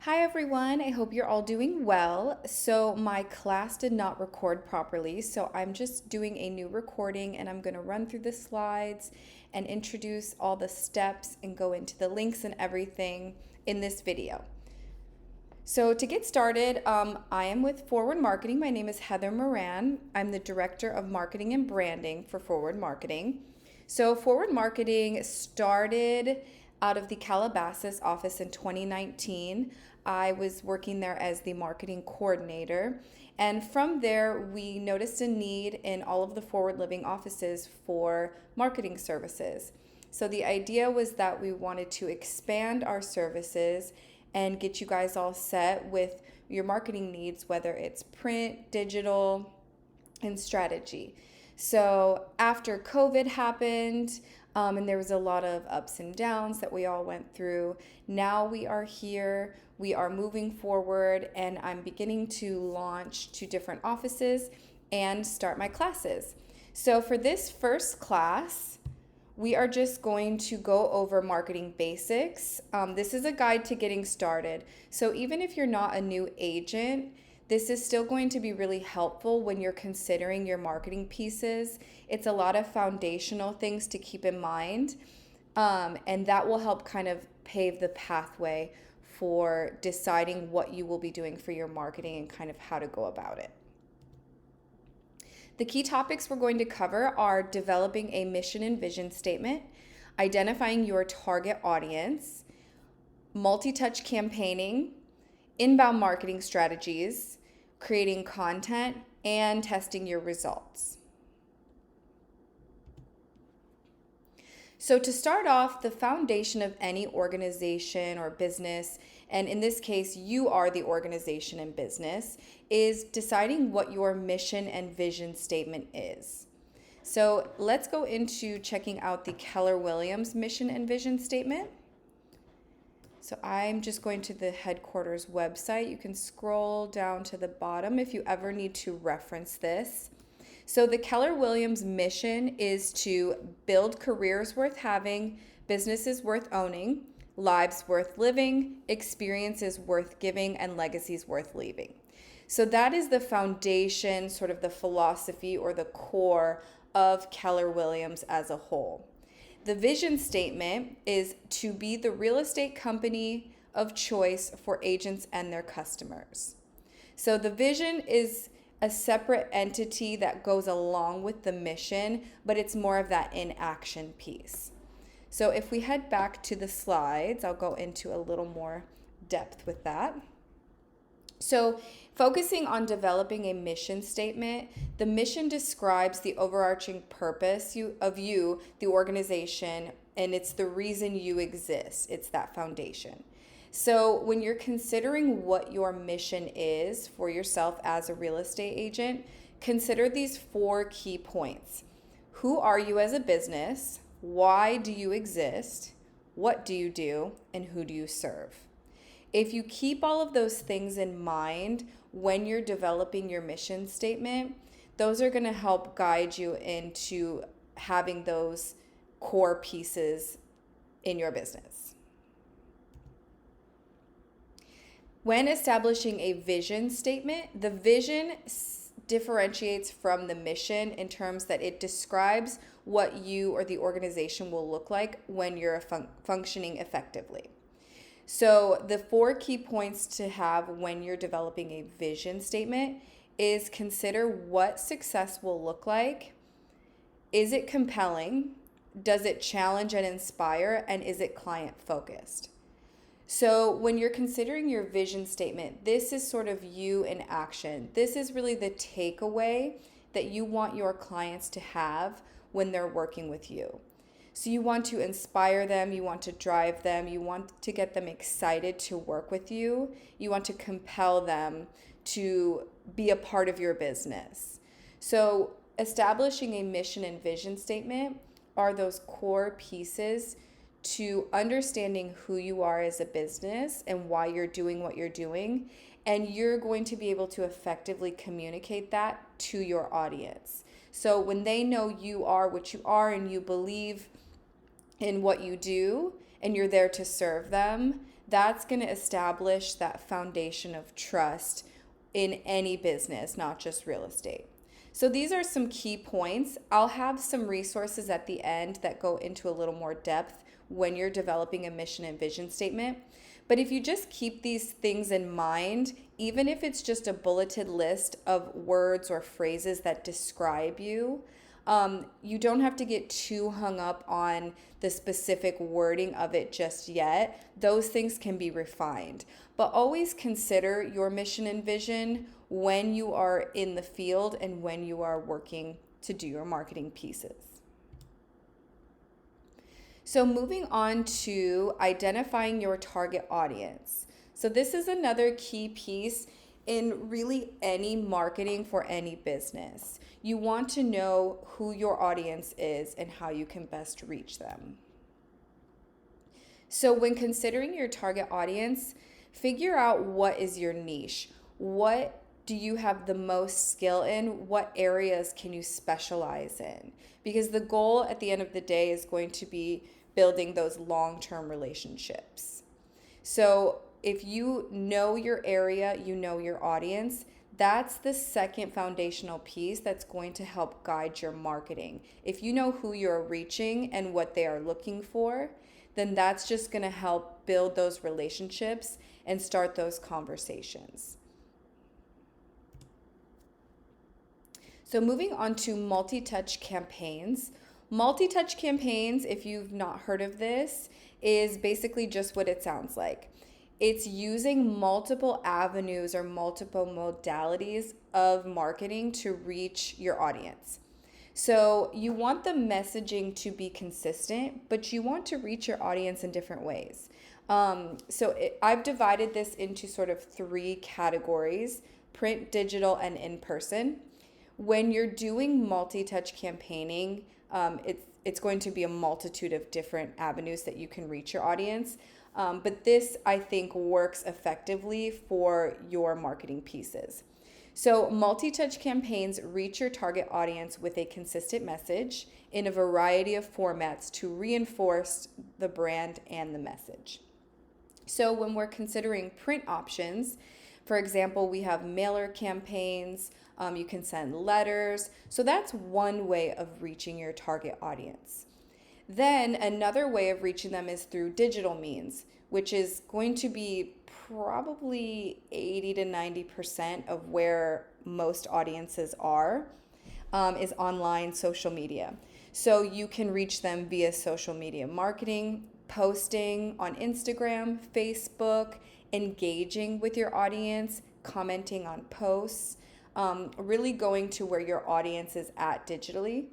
Hi everyone, I hope you're all doing well. So my class did not record properly, so I'm just doing a new recording and I'm going to run through the slides and introduce all the steps and go into the links and everything in this video. So to get started, I am with Forward Marketing. My name is Heather Moran. I'm the Director of Marketing and Branding for Forward Marketing. So Forward Marketing started out of the Calabasas office in 2019. I was working there as the marketing coordinator. And from there, we noticed a need in all of the Forward Living offices for marketing services. So the idea was that we wanted to expand our services and get you guys all set with your marketing needs, whether it's print, digital, and strategy. So after COVID happened, and there was a lot of ups and downs that we all went through, now we are here, we are moving forward, and I'm beginning to launch to different offices and start my classes. So for this first class, we are just going to go over marketing basics. This is a guide to getting started. So even if you're not a new agent, this is still going to be really helpful when you're considering your marketing pieces. It's a lot of foundational things to keep in mind, and that will help kind of pave the pathway for deciding what you will be doing for your marketing and kind of how to go about it. The key topics we're going to cover are developing a mission and vision statement, identifying your target audience, multi-touch campaigning, inbound marketing strategies, creating content, and testing your results. So to start off, the foundation of any organization or business, and in this case, you are the organization and business, is deciding what your mission and vision statement is. So let's go into checking out the Keller Williams mission and vision statement. So I'm just going to the headquarters website. You can scroll down to the bottom if you ever need to reference this. So the Keller Williams mission is to build careers worth having, businesses worth owning, lives worth living, experiences worth giving, and legacies worth leaving. So that is the foundation, sort of the philosophy or the core of Keller Williams as a whole. The vision statement is to be the real estate company of choice for agents and their customers. So the vision is a separate entity that goes along with the mission, but it's more of that in-action piece. So if we head back to the slides, I'll go into a little more depth with that. So focusing on developing a mission statement, the mission describes the overarching purpose of you, the organization, and it's the reason you exist. It's that foundation. So when you're considering what your mission is for yourself as a real estate agent, consider these 4 key points. Who are you as a business? Why do you exist? What do you do? And who do you serve? If you keep all of those things in mind when you're developing your mission statement, those are going to help guide you into having those core pieces in your business. When establishing a vision statement, the vision differentiates from the mission in terms that it describes what you or the organization will look like when you're functioning effectively. So the 4 key points to have when you're developing a vision statement is consider what success will look like. Is it compelling? Does it challenge and inspire? And is it client focused? So when you're considering your vision statement, this is sort of you in action. This is really the takeaway that you want your clients to have when they're working with you. So you want to inspire them, you want to drive them, you want to get them excited to work with you, you want to compel them to be a part of your business. So establishing a mission and vision statement are those core pieces to understanding who you are as a business and why you're doing what you're doing, and you're going to be able to effectively communicate that to your audience. So when they know you are what you are and you believe in what you do and you're there to serve them, that's going to establish that foundation of trust in any business, not just real estate. So these are some key points. I'll have some resources at the end that go into a little more depth when you're developing a mission and vision statement. But if you just keep these things in mind, even if it's just a bulleted list of words or phrases that describe you, you don't have to get too hung up on the specific wording of it just yet. Those things can be refined. But always consider your mission and vision when you are in the field and when you are working to do your marketing pieces. So moving on to identifying your target audience. So this is another key piece in really any marketing for any business. You want to know who your audience is and how you can best reach them. So when considering your target audience, figure out what is your niche. What do you have the most skill in? What areas can you specialize in? Because the goal at the end of the day is going to be building those long-term relationships. So if you know your area, you know your audience, that's the second foundational piece that's going to help guide your marketing. If you know who you're reaching and what they are looking for, then that's just going to help build those relationships and start those conversations. So moving on to multi-touch campaigns. Multi-touch campaigns, if you've not heard of this, is basically just what it sounds like. It's using multiple avenues or multiple modalities of marketing to reach your audience. So you want the messaging to be consistent, but you want to reach your audience in different ways. I've divided this into sort of 3 categories: print, digital, and in-person. When you're doing multi-touch campaigning, it's going to be a multitude of different avenues that you can reach your audience. But this, I think, works effectively for your marketing pieces. So multi-touch campaigns reach your target audience with a consistent message in a variety of formats to reinforce the brand and the message. So when we're considering print options, for example, we have mailer campaigns, you can send letters. So that's one way of reaching your target audience. Then another way of reaching them is through digital means, which is going to be probably 80 to 90% of where most audiences are, is online social media. So you can reach them via social media marketing, posting on Instagram, Facebook, engaging with your audience, commenting on posts, really going to where your audience is at digitally.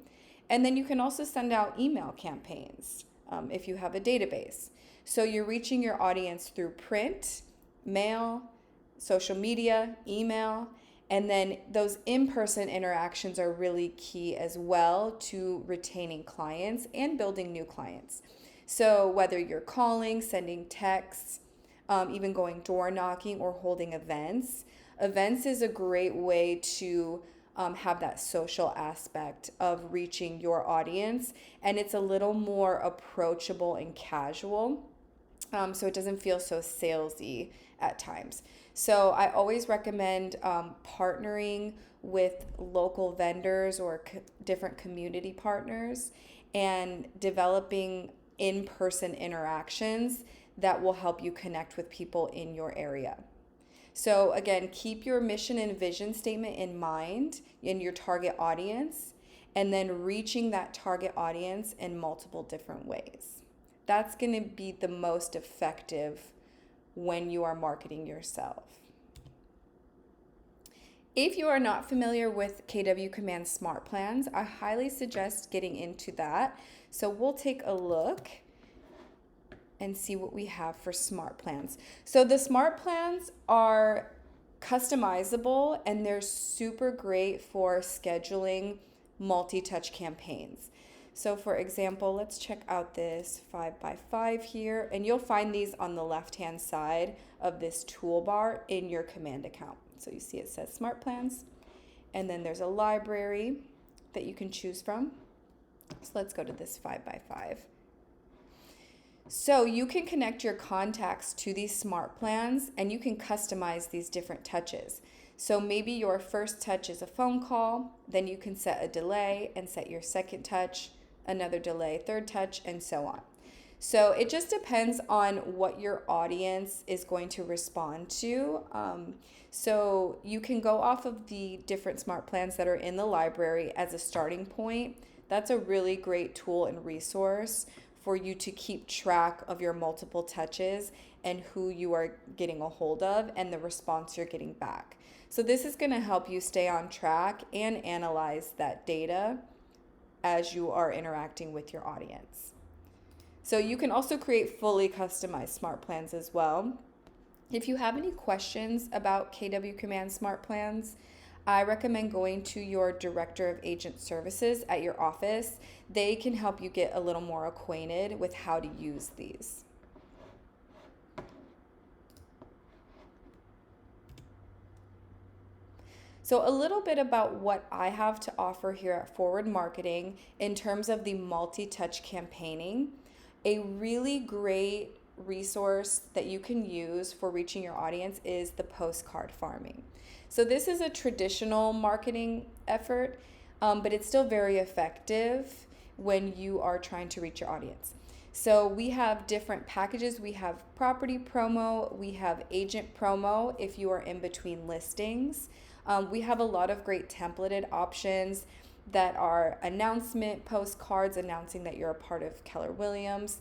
And then you can also send out email campaigns if you have a database. So you're reaching your audience through print, mail, social media, email, and then those in-person interactions are really key as well to retaining clients and building new clients. So whether you're calling, sending texts, even going door knocking or holding events is a great way to have that social aspect of reaching your audience, and it's a little more approachable and casual, so it doesn't feel so salesy at times. So I always recommend partnering with local vendors or different community partners and developing in-person interactions that will help you connect with people in your area. So again, keep your mission and vision statement in mind in your target audience, and then reaching that target audience in multiple different ways. That's going to be the most effective when you are marketing yourself. If you are not familiar with KW Command Smart Plans, I highly suggest getting into that. So we'll take a look and see what we have for smart plans. So the smart plans are customizable and they're super great for scheduling multi-touch campaigns. So for example, let's check out this 5x5 here, and you'll find these on the left-hand side of this toolbar in your command account. So you see it says smart plans, and then there's a library that you can choose from. So let's go to this 5x5. So you can connect your contacts to these smart plans and you can customize these different touches. So maybe your first touch is a phone call, then you can set a delay and set your second touch, another delay, third touch, and so on. So it just depends on what your audience is going to respond to. So you can go off of the different smart plans that are in the library as a starting point. That's a really great tool and resource for you to keep track of your multiple touches and who you are getting a hold of and the response you're getting back. So this is going to help you stay on track and analyze that data as you are interacting with your audience. So you can also create fully customized smart plans as well. If you have any questions about KW Command smart plans, I recommend going to your Director of Agent Services at your office. They can help you get a little more acquainted with how to use these. So a little bit about what I have to offer here at Forward Marketing in terms of the multi-touch campaigning. A really great resource that you can use for reaching your audience is the postcard farming. So this is a traditional marketing effort, but it's still very effective when you are trying to reach your audience. So we have different packages. We have property promo, we have agent promo if you are in between listings. We have a lot of great templated options that are announcement postcards announcing that you're a part of Keller Williams.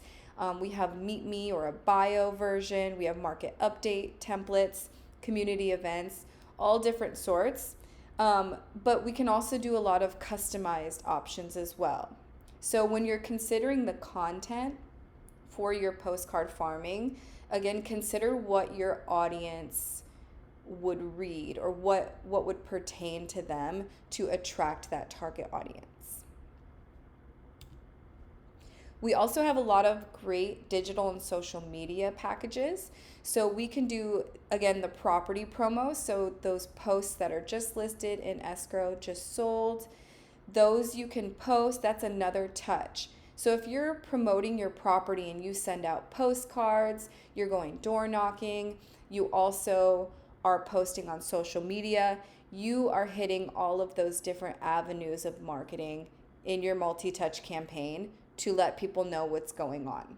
We have Meet Me or a bio version. We have market update templates, community events, all different sorts. But we can also do a lot of customized options as well. So when you're considering the content for your postcard farming, again, consider what your audience would read or what would pertain to them to attract that target audience. We also have a lot of great digital and social media packages. So we can do, again, the property promo. So those posts that are just listed in escrow, just sold, those you can post. That's another touch. So if you're promoting your property and you send out postcards, you're going door knocking, you also are posting on social media, you are hitting all of those different avenues of marketing in your multi-touch campaign to let people know what's going on.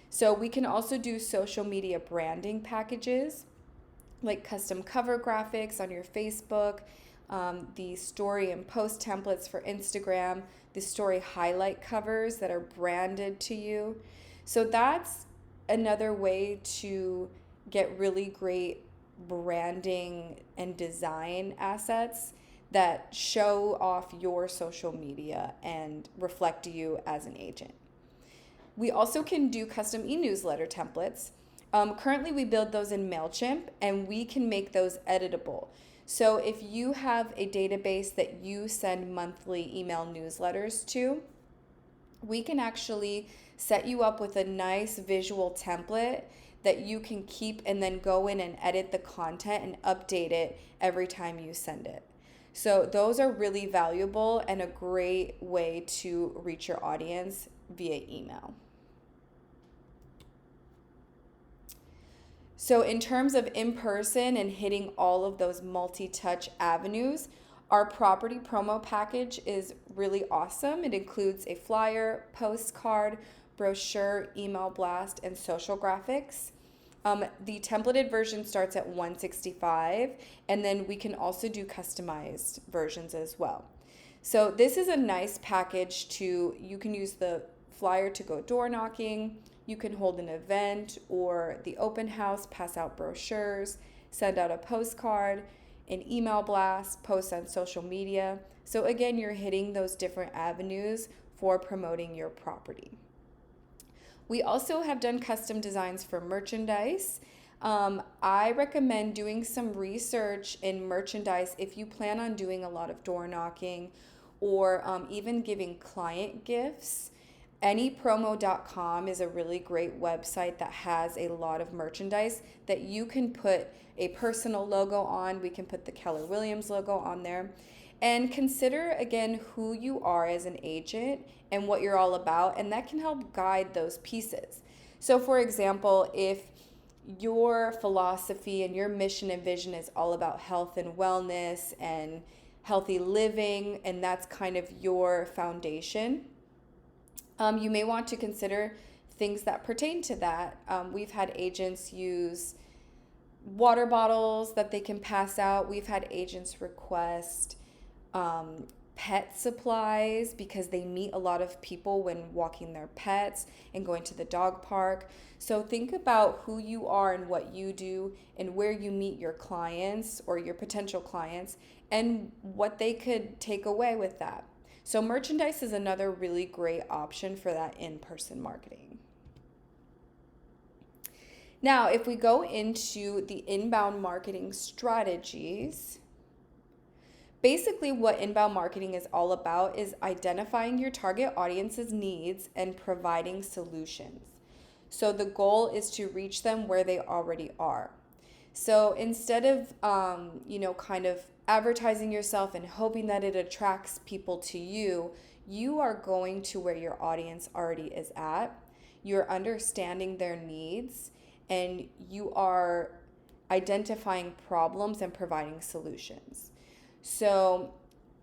So we can also do social media branding packages like custom cover graphics on your Facebook, the story and post templates for Instagram, the story highlight covers that are branded to you. So that's another way to get really great branding and design assets that show off your social media and reflect you as an agent. We also can do custom e-newsletter templates. Currently, we build those in MailChimp and we can make those editable. So if you have a database that you send monthly email newsletters to, we can actually set you up with a nice visual template that you can keep and then go in and edit the content and update it every time you send it. So those are really valuable and a great way to reach your audience via email. So in terms of in-person and hitting all of those multi-touch avenues, our property promo package is really awesome. It includes a flyer, postcard, brochure, email blast, and social graphics. The templated version starts at $165, and then we can also do customized versions as well. So this is a nice package you can use the flyer to go door knocking, you can hold an event or the open house, pass out brochures, send out a postcard, an email blast, post on social media. So again, you're hitting those different avenues for promoting your property. We also have done custom designs for merchandise. I recommend doing some research in merchandise if you plan on doing a lot of door knocking or even giving client gifts. Anypromo.com is a really great website that has a lot of merchandise that you can put a personal logo on. We can put the Keller Williams logo on there. And consider, again, who you are as an agent and what you're all about, and that can help guide those pieces. So, for example, if your philosophy and your mission and vision is all about health and wellness and healthy living, and that's kind of your foundation, you may want to consider things that pertain to that. We've had agents use water bottles that they can pass out. We've had agents request pet supplies because they meet a lot of people when walking their pets and going to the dog park. So think about who you are and what you do and where you meet your clients or your potential clients and what they could take away with that. So merchandise is another really great option for that in-person marketing. Now, if we go into the inbound marketing strategies, basically what inbound marketing is all about is identifying your target audience's needs and providing solutions. So the goal is to reach them where they already are. So instead of, kind of advertising yourself and hoping that it attracts people to you, you are going to where your audience already is at. You're understanding their needs and you are identifying problems and providing solutions. So,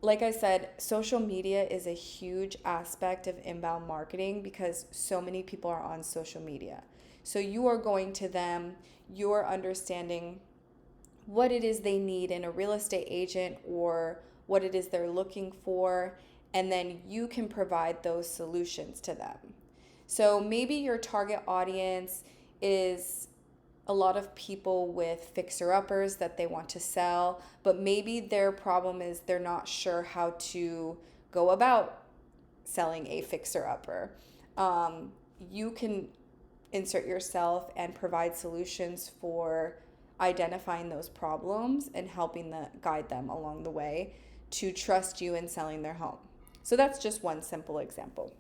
like I said, social media is a huge aspect of inbound marketing because so many people are on social media. So you are going to them, you're understanding what it is they need in a real estate agent or what it is they're looking for, and then you can provide those solutions to them. So maybe your target audience is a lot of people with fixer-uppers that they want to sell, but maybe their problem is they're not sure how to go about selling a fixer-upper. You can insert yourself and provide solutions for identifying those problems and helping guide them along the way to trust you in selling their home. So that's just one simple example.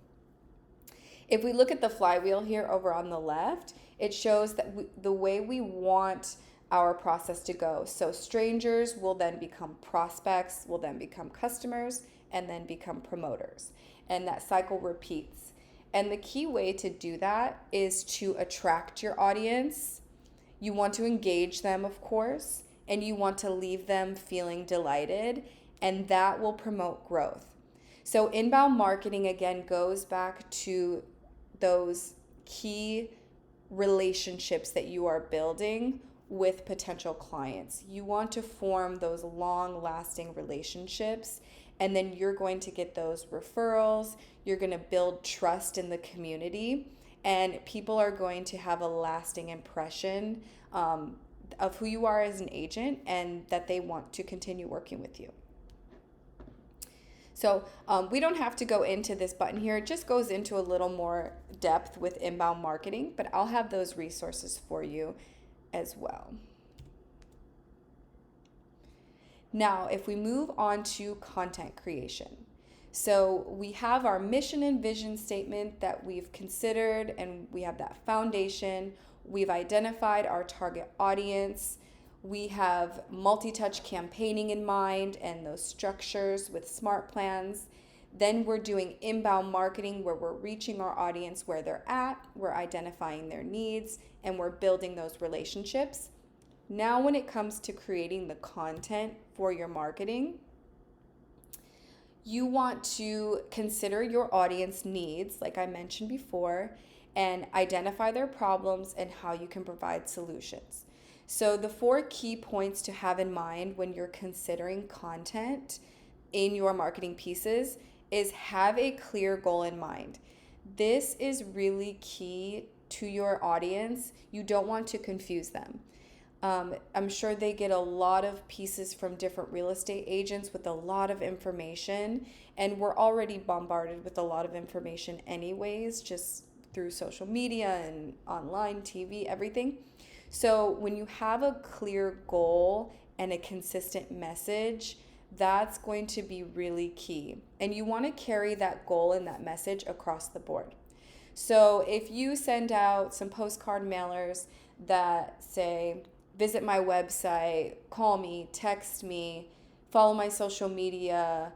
If we look at the flywheel here over on the left, it shows that the way we want our process to go. So strangers will then become prospects, will then become customers, and then become promoters. And that cycle repeats. And the key way to do that is to attract your audience. You want to engage them, of course, and you want to leave them feeling delighted, and that will promote growth. So inbound marketing, again, goes back to those key relationships that you are building with potential clients. You want to form those long-lasting relationships, and then you're going to get those referrals. You're going to build trust in the community, and people are going to have a lasting impression of who you are as an agent and that they want to continue working with you. So we don't have to go into this button here. It just goes into a little more depth with inbound marketing, but I'll have those resources for you as well. Now, if we move on to content creation. So we have our mission and vision statement that we've considered, and we have that foundation. We've identified our target audience. We have multi-touch campaigning in mind and those structures with smart plans. Then we're doing inbound marketing where we're reaching our audience where they're at, we're identifying their needs, and we're building those relationships. Now when it comes to creating the content for your marketing, you want to consider your audience needs, like I mentioned before, and identify their problems and how you can provide solutions. So the 4 key points to have in mind when you're considering content in your marketing pieces is have a clear goal in mind. This is really key to your audience. You don't want to confuse them. I'm sure they get a lot of pieces from different real estate agents with a lot of information, and we're already bombarded with a lot of information anyways, just through social media and online, TV, everything. So when you have a clear goal and a consistent message, that's going to be really key. And you want to carry that goal and that message across the board. So if you send out some postcard mailers that say, visit my website, call me, text me, follow my social media,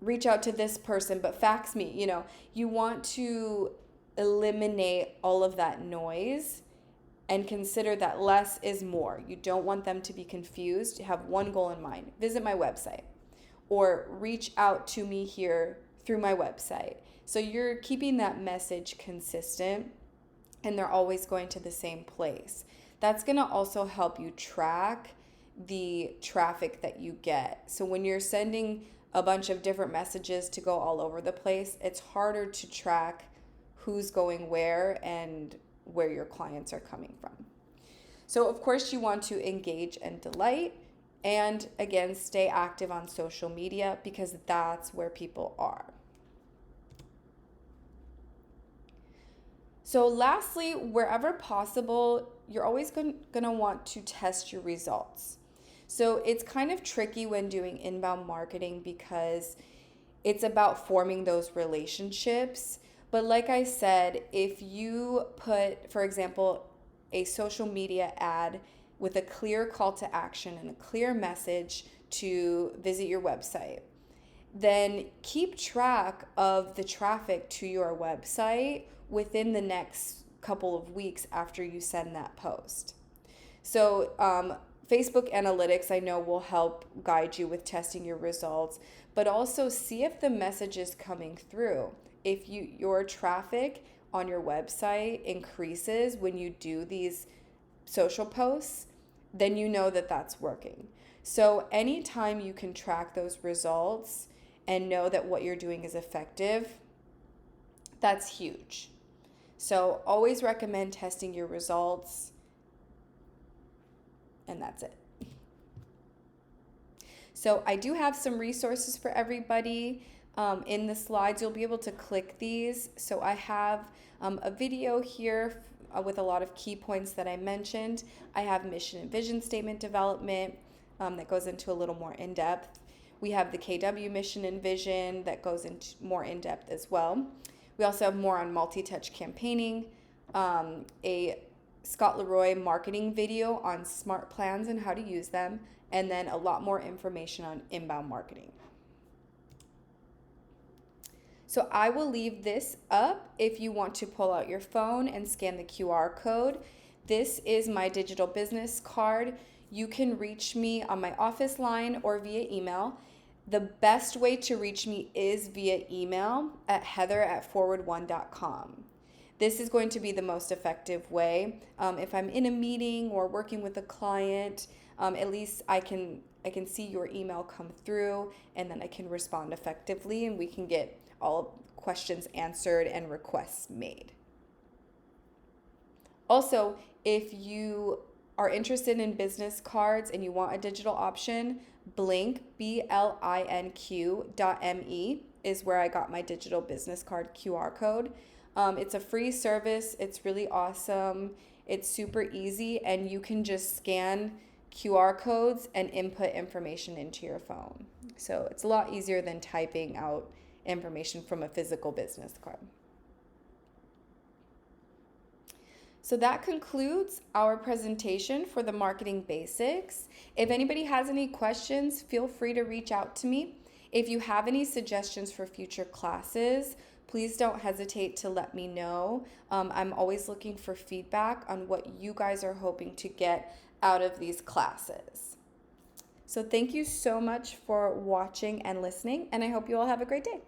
reach out to this person, but fax me, you want to eliminate all of that noise and consider that less is more. You don't want them to be confused. You have one goal in mind: visit my website or reach out to me here through my website. So you're keeping that message consistent and they're always going to the same place. That's going to also help you track the traffic that you get. So when you're sending a bunch of different messages to go all over the place, it's harder to track who's going where and where your clients are coming from. So of course you want to engage and delight, and again, stay active on social media because that's where people are. So lastly, wherever possible, you're always going to want to test your results. So it's kind of tricky when doing inbound marketing because it's about forming those relationships. But like I said, if you put, for example, a social media ad with a clear call to action and a clear message to visit your website, then keep track of the traffic to your website within the next couple of weeks after you send that post. So Facebook analytics, I know, will help guide you with testing your results, but also see if the message is coming through. If your traffic on your website increases when you do these social posts, then you know that that's working. So anytime you can track those results and know that what you're doing is effective, that's huge. So always recommend testing your results, and that's it. So I do have some resources for everybody. In the slides, you'll be able to click these. So I have a video here with a lot of key points that I mentioned. I have mission and vision statement development that goes into a little more in-depth. We have the KW mission and vision that goes into more in-depth as well. We also have more on multi-touch campaigning, a Scott Leroy marketing video on smart plans and how to use them, and then a lot more information on inbound marketing. So I will leave this up if you want to pull out your phone and scan the QR code. This is my digital business card. You can reach me on my office line or via email. The best way to reach me is via email at heather@forward1.com. This is going to be the most effective way. If I'm in a meeting or working with a client, at least I can see your email come through, and then I can respond effectively, and we can get all questions answered and requests made. Also, if you are interested in business cards and you want a digital option, Blink, BLINQ.me is where I got my digital business card QR code. It's a free service. It's really awesome. It's super easy, and you can just scan QR codes and input information into your phone. So it's a lot easier than typing out information from a physical business card. So that concludes our presentation for the marketing basics. If anybody has any questions, feel free to reach out to me. If you have any suggestions for future classes, please don't hesitate to let me know. I'm always looking for feedback on what you guys are hoping to get out of these classes. So thank you so much for watching and listening, and I hope you all have a great day.